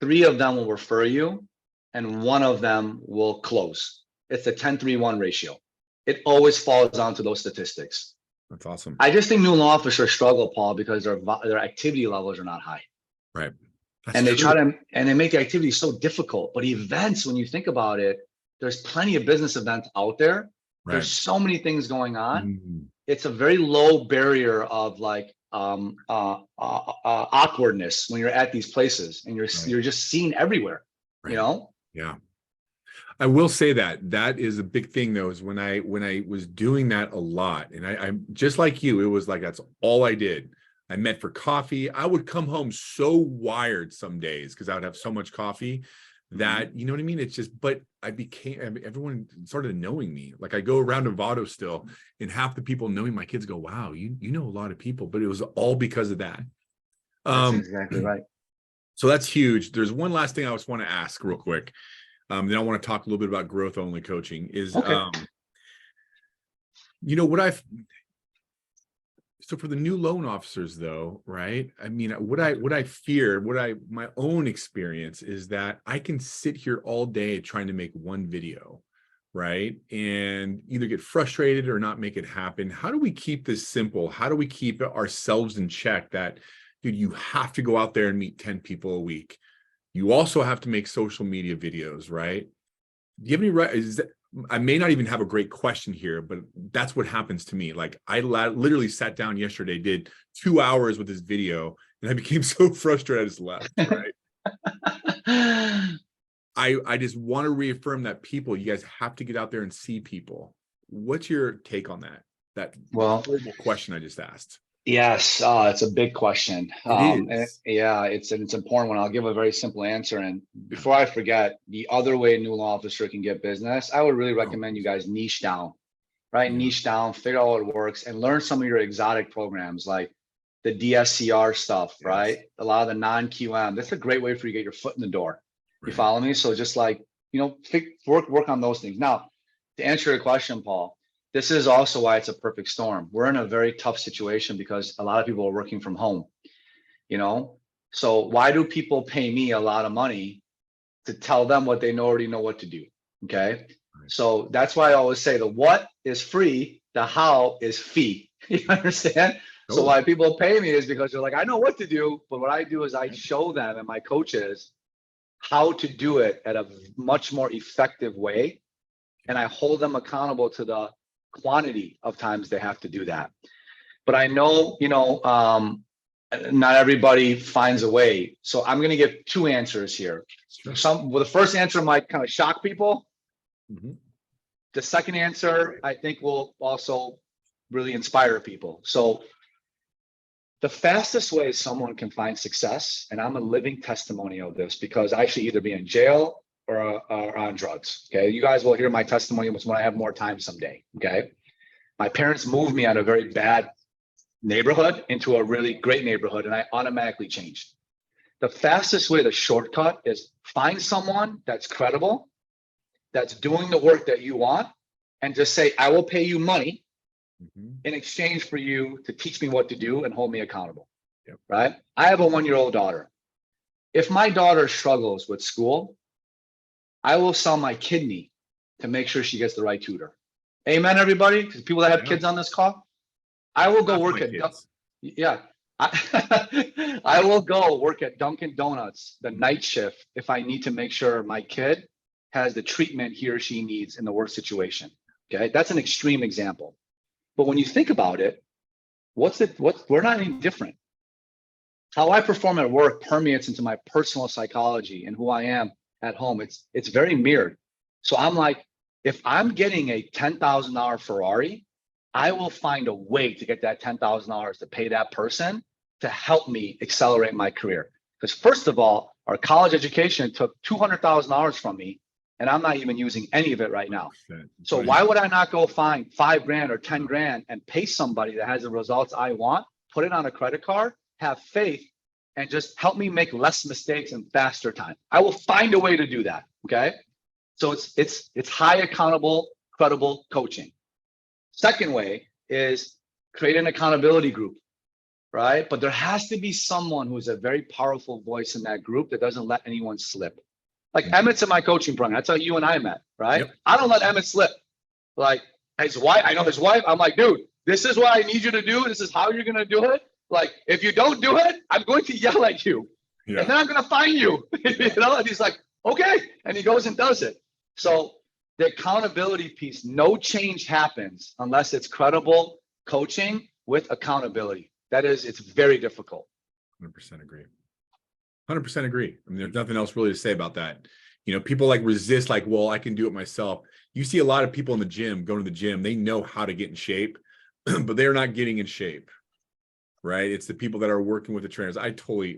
3 of them will refer you and 1 of them will close. It's a 10-3-1 ratio. It always falls down to those statistics. That's awesome. I just think new law officers struggle, Paul, because their activity levels are not high. Right. That's And they true. and they make the activity so difficult. But events, when you think about it, there's plenty of business events out there. Right. There's so many things going on. Mm. It's a very low barrier of like awkwardness when you're at these places and you're just seen everywhere, you know? Yeah. I will say that is a big thing though, is when I was doing that a lot, and I'm just like you, it was like, that's all I did. I met for coffee. I would come home so wired some days because I would have so much coffee that, you know what I mean? It's just, but everyone started knowing me. Like I go around Novato still, and half the people knowing my kids go, wow, you know a lot of people, but it was all because of that. That's exactly right. So that's huge. There's one last thing I just want to ask real quick. Then I want to talk a little bit about growth only coaching is, you know, so for the new loan officers though, right? I mean, what I fear, my own experience is that I can sit here all day trying to make one video, right? And either get frustrated or not make it happen. How do we keep this simple? How do we keep ourselves in check that, dude, you have to go out there and meet 10 people a week. You also have to make social media videos, right? Do you have any, I may not even have a great question here, but that's what happens to me. Like I literally sat down yesterday, did 2 hours with this video, and I became so frustrated I just left, right? I just want to reaffirm that people, you guys have to get out there and see people. What's your take on that? That horrible question I just asked. Yes, it's a big question. It is. It's an important one. I'll give a very simple answer. And before I forget, the other way a new law officer can get business, I would really recommend you guys niche down, right? Yeah. Niche down, figure out what works, and learn some of your exotic programs like the DSCR stuff, right? A lot of the non-QM. That's a great way for you to get your foot in the door. You follow me? So just like, you know, work on those things. Now, to answer your question, Paul, this is also why it's a perfect storm. We're in a very tough situation because a lot of people are working from home, you know? So why do people pay me a lot of money to tell them what they already know what to do? Okay. So that's why I always say the what is free, the how is fee. You understand? So why people pay me is because they're like, I know what to do, but what I do is I show them and my coaches how to do it at a much more effective way. And I hold them accountable to the quantity of times they have to do that. But I know, you know, not everybody finds a way. So I'm going to give two answers here. The first answer might kind of shock people. The second answer, I think, will also really inspire people. So the fastest way someone can find success, and I'm a living testimonial of this because I should either be in jail or on drugs. Okay. You guys will hear my testimony when I have more time someday. Okay. My parents moved me out of a very bad neighborhood into a really great neighborhood, and I automatically changed. The fastest way, the shortcut, is find someone that's credible, that's doing the work that you want, and just say, I will pay you money in exchange for you to teach me what to do and hold me accountable. Right. I have a 1-year-old daughter. If my daughter struggles with school, I will sell my kidney to make sure she gets the right tutor. Amen, everybody. Because people that have kids on this call, I will go work at I will go work at Dunkin' Donuts the night shift if I need to make sure my kid has the treatment he or she needs in the work situation. Okay, that's an extreme example. But when you think about it, we're not any different. How I perform at work permeates into my personal psychology and who I am at home. It's very mirrored. So I'm like, if I'm getting a $10,000 Ferrari, I will find a way to get that $10,000 to pay that person to help me accelerate my career. Because first of all, our college education took $200,000 from me, and I'm not even using any of it right now. So why would I not go find $5,000 or $10,000 and pay somebody that has the results I want, put it on a credit card, have faith, and just help me make less mistakes and faster time? I will find a way to do that. Okay. So it's high accountable, credible coaching. Second way is create an accountability group, right? But there has to be someone who's a very powerful voice in that group that doesn't let anyone slip. Like Emmett's in my coaching program. That's how you and I met, right? I don't let Emmett slip. Like his wife, I know his wife. I'm like, dude, this is what I need you to do. This is how you're going to do it. Like, if you don't do it, I'm going to yell at you. And then I'm going to fine you. You know, and he's like, okay. And he goes and does it. So the accountability piece, no change happens unless it's credible coaching with accountability. It's very difficult. 100% agree. 100% agree. I mean, there's nothing else really to say about that. You know, people like resist, like, well, I can do it myself. You see a lot of people in the gym, going to the gym, they know how to get in shape, but they're not getting in shape, right? It's the people that are working with the trainers. I totally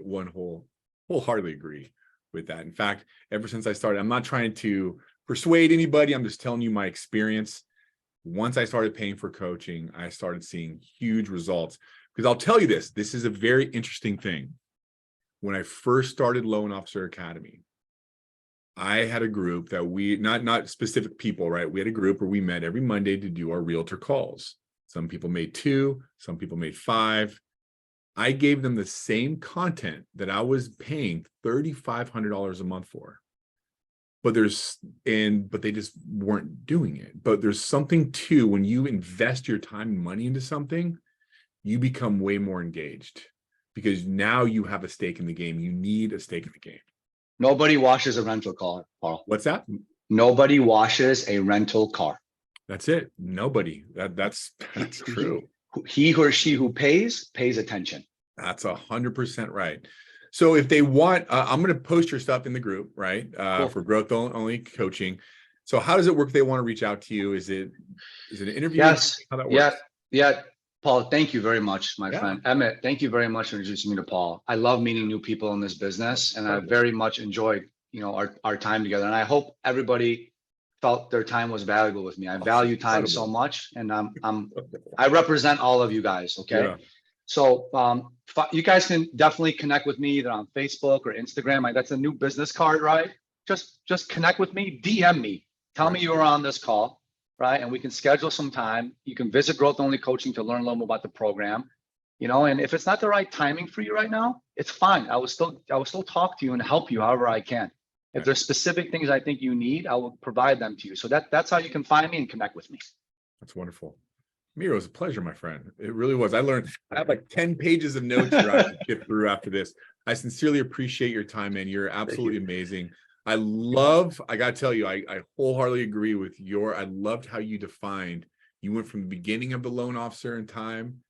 wholeheartedly agree with that. In fact, ever since I started, I'm not trying to persuade anybody. I'm just telling you my experience. Once I started paying for coaching, I started seeing huge results. Because I'll tell you this is a very interesting thing. When I first started Loan Officer Academy, I had a group that we, not specific people, right? We had a group where we met every Monday to do our realtor calls. Some people made 2, some people made 5. I gave them the same content that I was paying $3,500 a month for. But they just weren't doing it. But there's something too, when you invest your time and money into something, you become way more engaged because now you have a stake in the game. You need a stake in the game. Nobody washes a rental car, Paul. What's that? Nobody washes a rental car. That's it. Nobody. That's true. He or she who pays attention. That's 100% right. So if they want, I'm going to post your stuff in the group, right? Cool. For growth only coaching. So how does it work if they want to reach out to you? Is it an interview? Yes. How that works? Yeah. Paul, thank you very much, my Yeah. friend. Emmett, thank you very much for introducing me to Paul. I love meeting new people in this business, and I very much enjoyed, our time together. And I hope everybody felt their time was valuable with me. I value time so much, and I represent all of you guys. Okay. Yeah. So you guys can definitely connect with me either on Facebook or Instagram. That's a new business card, right? Just connect with me, DM me, tell me you were on this call, right? And we can schedule some time. You can visit Growth Only Coaching to learn a little more about the program, and if it's not the right timing for you right now, it's fine. I will still talk to you and help you however I can. If there's specific things I think you need, I will provide them to you. So that's how you can find me and connect with me. That's wonderful. Amir, it was a pleasure, my friend. It really was. I have like 10 pages of notes here I have to get through after this. I sincerely appreciate your time, man. You're absolutely amazing. I got to tell you, I wholeheartedly agree with I loved how you went from the beginning of the loan officer in time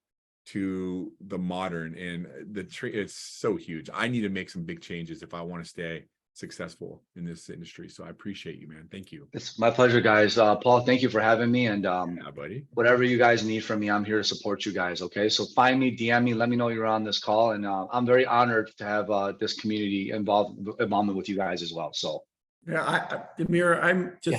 to the modern, and it's so huge. I need to make some big changes if I want to stay successful in this industry. So I appreciate you, man. Thank you. It's my pleasure, guys. Paul, thank you for having me. And Yeah, buddy. Whatever you guys need from me, I'm here to support you guys. Okay. So find me, DM me, let me know you're on this call. And I'm very honored to have this community involvement with you guys as well. So Yeah, Amir, I'm just